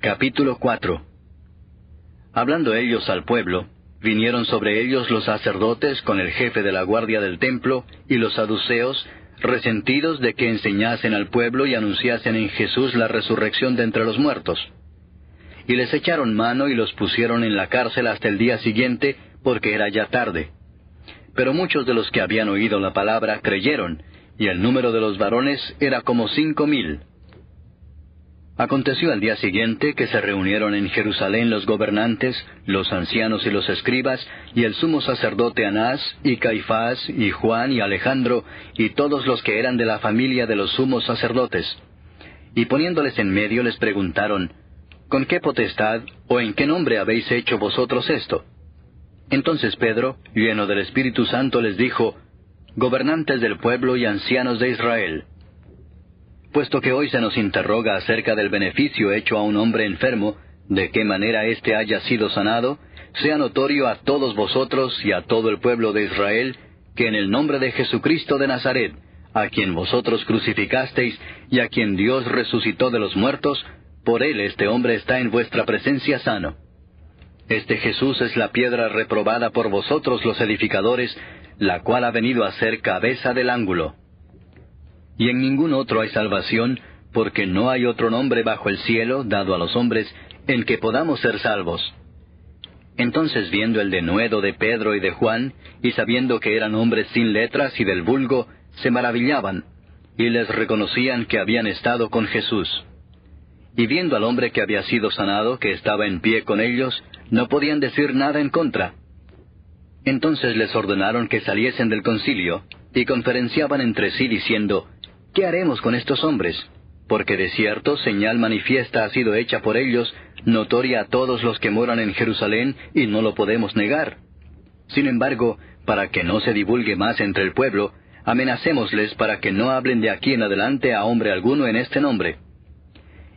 Capítulo 4. Hablando ellos al pueblo, vinieron sobre ellos los sacerdotes con el jefe de la guardia del templo y los saduceos, resentidos de que enseñasen al pueblo y anunciasen en Jesús la resurrección de entre los muertos. Y les echaron mano y los pusieron en la cárcel hasta el día siguiente, porque era ya tarde. Pero muchos de los que habían oído la palabra creyeron, y el número de los varones era como 5,000. Aconteció al día siguiente que se reunieron en Jerusalén los gobernantes, los ancianos y los escribas, y el sumo sacerdote Anás, y Caifás, y Juan, y Alejandro, y todos los que eran de la familia de los sumos sacerdotes. Y poniéndoles en medio les preguntaron, ¿con qué potestad o en qué nombre habéis hecho vosotros esto? Entonces Pedro, lleno del Espíritu Santo, les dijo, Gobernantes del pueblo y ancianos de Israel, puesto que hoy se nos interroga acerca del beneficio hecho a un hombre enfermo, de qué manera éste haya sido sanado, sea notorio a todos vosotros y a todo el pueblo de Israel, que en el nombre de Jesucristo de Nazaret, a quien vosotros crucificasteis y a quien Dios resucitó de los muertos, por él este hombre está en vuestra presencia sano. Este Jesús es la piedra reprobada por vosotros los edificadores, la cual ha venido a ser cabeza del ángulo. Y en ningún otro hay salvación, porque no hay otro nombre bajo el cielo, dado a los hombres, en que podamos ser salvos. Entonces, viendo el denuedo de Pedro y de Juan, y sabiendo que eran hombres sin letras y del vulgo, se maravillaban, y les reconocían que habían estado con Jesús. Y viendo al hombre que había sido sanado, que estaba en pie con ellos, no podían decir nada en contra. Entonces les ordenaron que saliesen del concilio, y conferenciaban entre sí diciendo, ¿qué haremos con estos hombres? Porque de cierto señal manifiesta ha sido hecha por ellos, notoria a todos los que moran en Jerusalén, y no lo podemos negar. Sin embargo, para que no se divulgue más entre el pueblo, amenacémosles para que no hablen de aquí en adelante a hombre alguno en este nombre.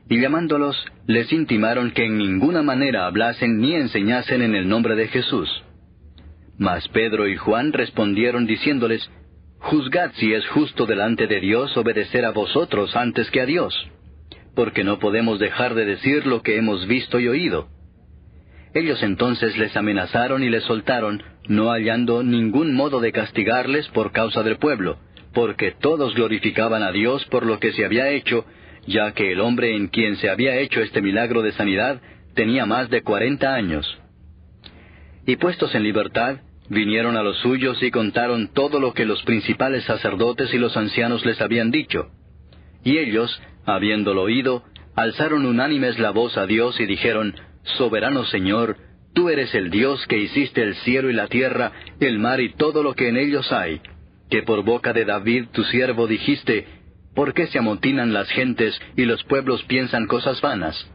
Y llamándolos, les intimaron que en ninguna manera hablasen ni enseñasen en el nombre de Jesús. Mas Pedro y Juan respondieron diciéndoles, Juzgad si es justo delante de Dios obedecer a vosotros antes que a Dios, porque no podemos dejar de decir lo que hemos visto y oído. Ellos entonces les amenazaron y les soltaron, no hallando ningún modo de castigarles por causa del pueblo, porque todos glorificaban a Dios por lo que se había hecho, ya que el hombre en quien se había hecho este milagro de sanidad tenía más de 40 años. Y puestos en libertad, vinieron a los suyos y contaron todo lo que los principales sacerdotes y los ancianos les habían dicho. Y ellos, habiéndolo oído, alzaron unánimes la voz a Dios y dijeron, Soberano Señor, tú eres el Dios que hiciste el cielo y la tierra, el mar y todo lo que en ellos hay, que por boca de David tu siervo dijiste, ¿por qué se amotinan las gentes y los pueblos piensan cosas vanas?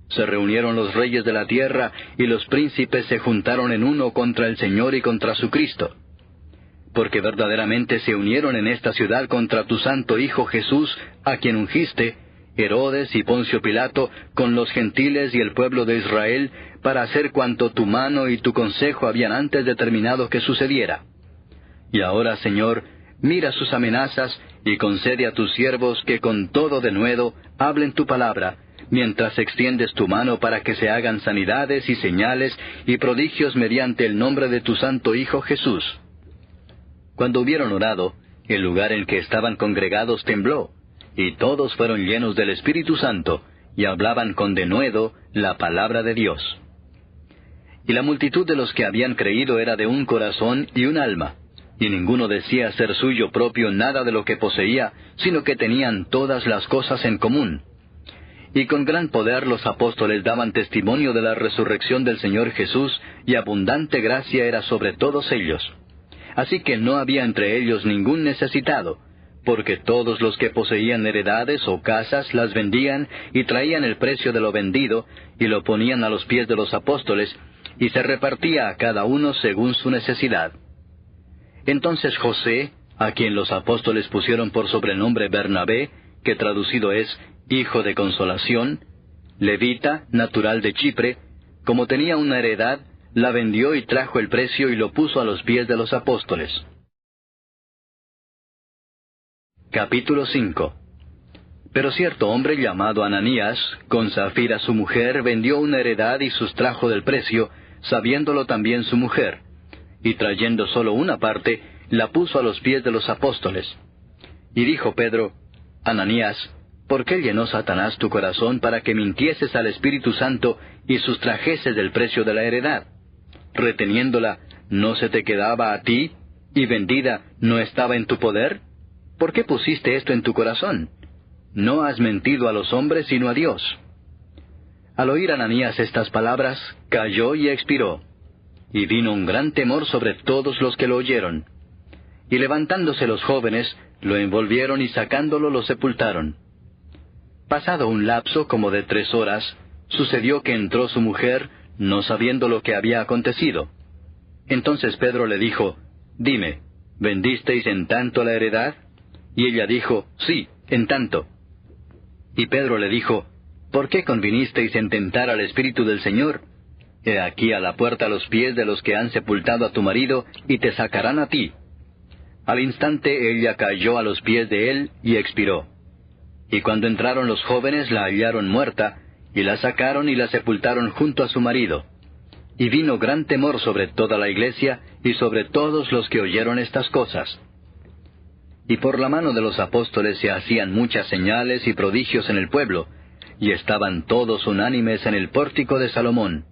Se reunieron los reyes de la tierra, y los príncipes se juntaron en uno contra el Señor y contra su Cristo. Porque verdaderamente se unieron en esta ciudad contra tu santo Hijo Jesús, a quien ungiste, Herodes y Poncio Pilato, con los gentiles y el pueblo de Israel, para hacer cuanto tu mano y tu consejo habían antes determinado que sucediera. Y ahora, Señor, mira sus amenazas, y concede a tus siervos que con todo denuedo hablen tu palabra, mientras extiendes tu mano para que se hagan sanidades y señales y prodigios mediante el nombre de tu santo Hijo Jesús. Cuando hubieron orado, el lugar en que estaban congregados tembló, y todos fueron llenos del Espíritu Santo, y hablaban con denuedo la palabra de Dios. Y la multitud de los que habían creído era de un corazón y un alma, y ninguno decía ser suyo propio nada de lo que poseía, sino que tenían todas las cosas en común. Y con gran poder los apóstoles daban testimonio de la resurrección del Señor Jesús, y abundante gracia era sobre todos ellos. Así que no había entre ellos ningún necesitado, porque todos los que poseían heredades o casas las vendían y traían el precio de lo vendido, y lo ponían a los pies de los apóstoles, y se repartía a cada uno según su necesidad. Entonces José, a quien los apóstoles pusieron por sobrenombre Bernabé, que traducido es Hijo de Consolación, levita, natural de Chipre, como tenía una heredad, la vendió y trajo el precio y lo puso a los pies de los apóstoles. Capítulo 5. Pero cierto hombre llamado Ananías, con Safira su mujer, vendió una heredad y sustrajo del precio, sabiéndolo también su mujer, y trayendo solo una parte, la puso a los pies de los apóstoles. Y dijo Pedro: Ananías, ¿por qué llenó Satanás tu corazón para que mintieses al Espíritu Santo y sustrajeses del precio de la heredad? Reteniéndola, ¿no se te quedaba a ti? ¿Y vendida, no estaba en tu poder? ¿Por qué pusiste esto en tu corazón? No has mentido a los hombres, sino a Dios. Al oír Ananías estas palabras, cayó y expiró. Y vino un gran temor sobre todos los que lo oyeron. Y levantándose los jóvenes, lo envolvieron y sacándolo lo sepultaron. Pasado un lapso como de 3 horas, sucedió que entró su mujer, no sabiendo lo que había acontecido. Entonces Pedro le dijo: Dime, ¿vendisteis en tanto la heredad? Y ella dijo: Sí, en tanto. Y Pedro le dijo: ¿Por qué convinisteis en tentar al Espíritu del Señor? He aquí a la puerta los pies de los que han sepultado a tu marido, y te sacarán a ti. Al instante ella cayó a los pies de él, y expiró. Y cuando entraron los jóvenes la hallaron muerta, y la sacaron y la sepultaron junto a su marido. Y vino gran temor sobre toda la iglesia, y sobre todos los que oyeron estas cosas. Y por la mano de los apóstoles se hacían muchas señales y prodigios en el pueblo, y estaban todos unánimes en el pórtico de Salomón.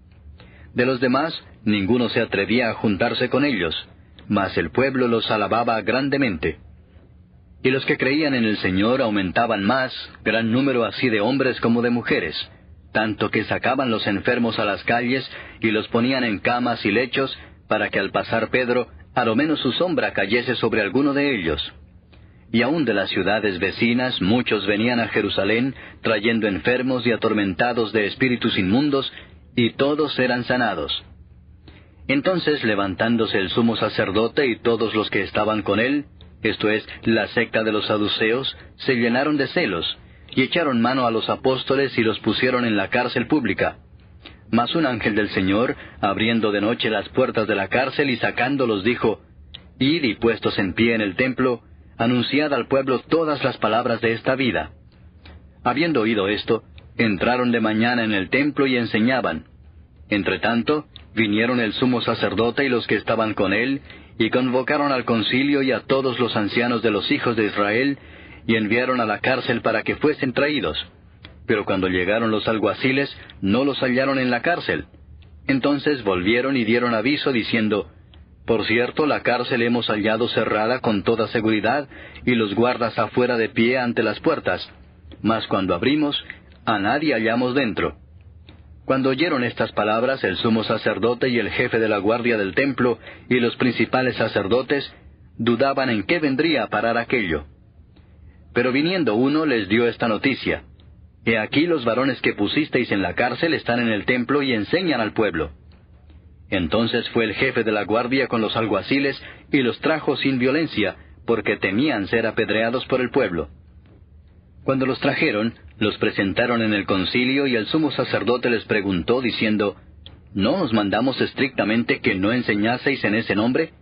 De los demás, ninguno se atrevía a juntarse con ellos, mas el pueblo los alababa grandemente. Y los que creían en el Señor aumentaban más, gran número así de hombres como de mujeres, tanto que sacaban los enfermos a las calles y los ponían en camas y lechos, para que al pasar Pedro, a lo menos su sombra cayese sobre alguno de ellos. Y aun de las ciudades vecinas muchos venían a Jerusalén, trayendo enfermos y atormentados de espíritus inmundos, y todos eran sanados. Entonces, levantándose el sumo sacerdote y todos los que estaban con él, esto es, la secta de los saduceos, se llenaron de celos, y echaron mano a los apóstoles y los pusieron en la cárcel pública. Mas un ángel del Señor, abriendo de noche las puertas de la cárcel y sacándolos, dijo: Id y puestos en pie en el templo, anunciad al pueblo todas las palabras de esta vida. Habiendo oído esto, entraron de mañana en el templo y enseñaban. Entretanto, vinieron el sumo sacerdote y los que estaban con él, y convocaron al concilio y a todos los ancianos de los hijos de Israel, y enviaron a la cárcel para que fuesen traídos. Pero cuando llegaron los alguaciles, no los hallaron en la cárcel. Entonces volvieron y dieron aviso, diciendo: Por cierto, la cárcel hemos hallado cerrada con toda seguridad, y los guardas afuera de pie ante las puertas. Mas cuando abrimos, a nadie hallamos dentro. Cuando oyeron estas palabras, el sumo sacerdote y el jefe de la guardia del templo, y los principales sacerdotes, dudaban en qué vendría a parar aquello. Pero viniendo uno, les dio esta noticia: He aquí los varones que pusisteis en la cárcel están en el templo y enseñan al pueblo. Entonces fue el jefe de la guardia con los alguaciles, y los trajo sin violencia, porque temían ser apedreados por el pueblo. Cuando los trajeron, los presentaron en el concilio, y el sumo sacerdote les preguntó, diciendo: ¿No os mandamos estrictamente que no enseñaseis en ese nombre?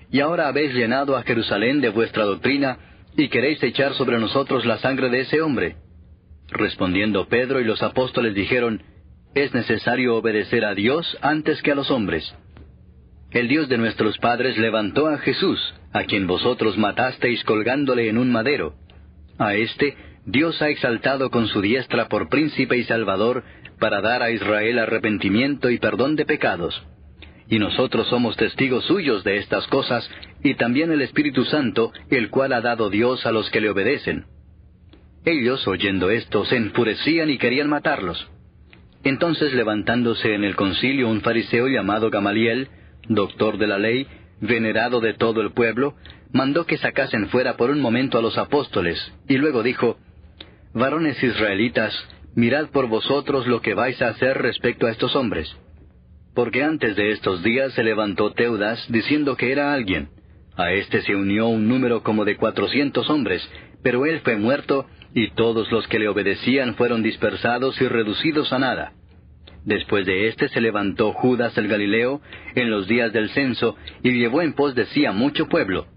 Y ahora habéis llenado a Jerusalén de vuestra doctrina, y queréis echar sobre nosotros la sangre de ese hombre. Respondiendo Pedro y los apóstoles dijeron: Es necesario obedecer a Dios antes que a los hombres. El Dios de nuestros padres levantó a Jesús, a quien vosotros matasteis colgándole en un madero. A éste Dios ha exaltado con su diestra por príncipe y salvador, para dar a Israel arrepentimiento y perdón de pecados. Y nosotros somos testigos suyos de estas cosas, y también el Espíritu Santo, el cual ha dado Dios a los que le obedecen. Ellos, oyendo esto, se enfurecían y querían matarlos. Entonces, levantándose en el concilio un fariseo llamado Gamaliel, doctor de la ley, venerado de todo el pueblo, mandó que sacasen fuera por un momento a los apóstoles, y luego dijo: Varones israelitas, mirad por vosotros lo que vais a hacer respecto a estos hombres. Porque antes de estos días se levantó Teudas, diciendo que era alguien. A éste se unió un número como de 400 hombres, pero él fue muerto, y todos los que le obedecían fueron dispersados y reducidos a nada. Después de éste se levantó Judas el Galileo, en los días del censo, y llevó en pos de sí a mucho pueblo.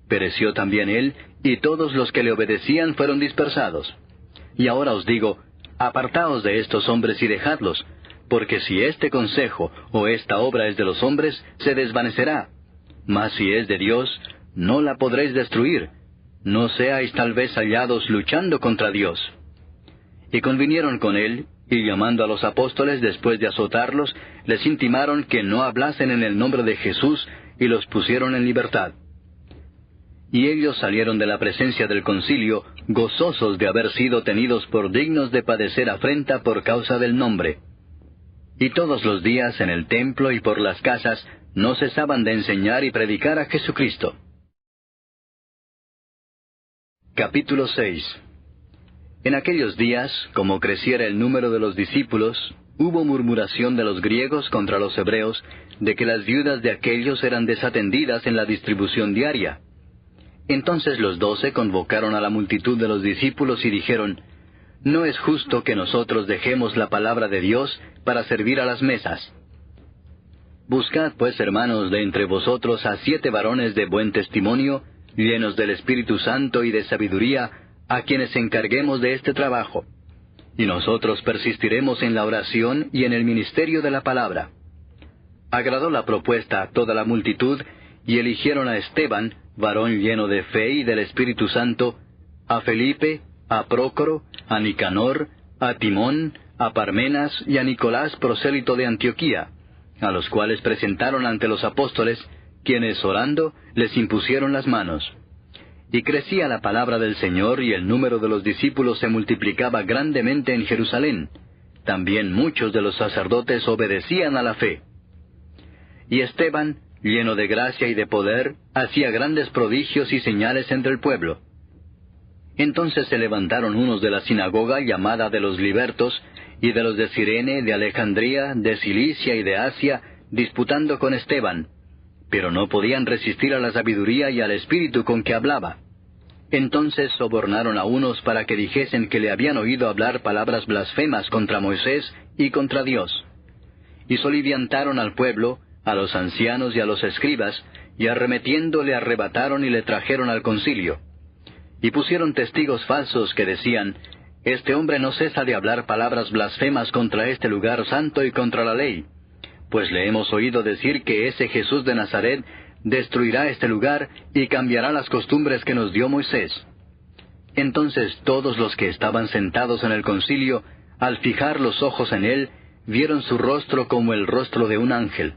Pereció también él, y todos los que le obedecían fueron dispersados. y ahora os digo, apartaos de estos hombres y dejadlos, porque si este consejo o esta obra es de los hombres, se desvanecerá. Mas si es de Dios, no la podréis destruir. No seáis tal vez hallados luchando contra Dios. Y convinieron con él, y llamando a los apóstoles después de azotarlos, les intimaron que no hablasen en el nombre de Jesús, y los pusieron en libertad. Y ellos salieron de la presencia del concilio, gozosos de haber sido tenidos por dignos de padecer afrenta por causa del nombre. Y todos los días en el templo y por las casas no cesaban de enseñar y predicar a Jesucristo. Capítulo 6. En aquellos días, como creciera el número de los discípulos, hubo murmuración de los griegos contra los hebreos, de que las viudas de aquellos eran desatendidas en la distribución diaria. Entonces los 12 convocaron a la multitud de los discípulos y dijeron, «No es justo que nosotros dejemos la palabra de Dios para servir a las mesas. Buscad pues, hermanos, de entre vosotros a 7 varones de buen testimonio, llenos del Espíritu Santo y de sabiduría, a quienes encarguemos de este trabajo. Y nosotros persistiremos en la oración y en el ministerio de la palabra». Agradó la propuesta a toda la multitud, y eligieron a Esteban, varón lleno de fe y del Espíritu Santo, a Felipe, a Prócoro, a Nicanor, a Timón, a Parmenas y a Nicolás, prosélito de Antioquía, a los cuales presentaron ante los apóstoles, quienes orando les impusieron las manos. Y crecía la palabra del Señor, y el número de los discípulos se multiplicaba grandemente en Jerusalén. También muchos de los sacerdotes obedecían a la fe. Y Esteban, lleno de gracia y de poder, hacía grandes prodigios y señales entre el pueblo. Entonces se levantaron unos de la sinagoga llamada de los libertos, y de los de Cirene, de Alejandría, de Cilicia y de Asia, disputando con Esteban, pero no podían resistir a la sabiduría y al espíritu con que hablaba. Entonces sobornaron a unos para que dijesen que le habían oído hablar palabras blasfemas contra Moisés y contra Dios. Y soliviantaron al pueblo, a los ancianos y a los escribas, y arremetiendo le arrebataron y le trajeron al concilio. Y pusieron testigos falsos que decían, «Este hombre no cesa de hablar palabras blasfemas contra este lugar santo y contra la ley. Pues le hemos oído decir que ese Jesús de Nazaret destruirá este lugar y cambiará las costumbres que nos dio Moisés». Entonces todos los que estaban sentados en el concilio, al fijar los ojos en él, vieron su rostro como el rostro de un ángel.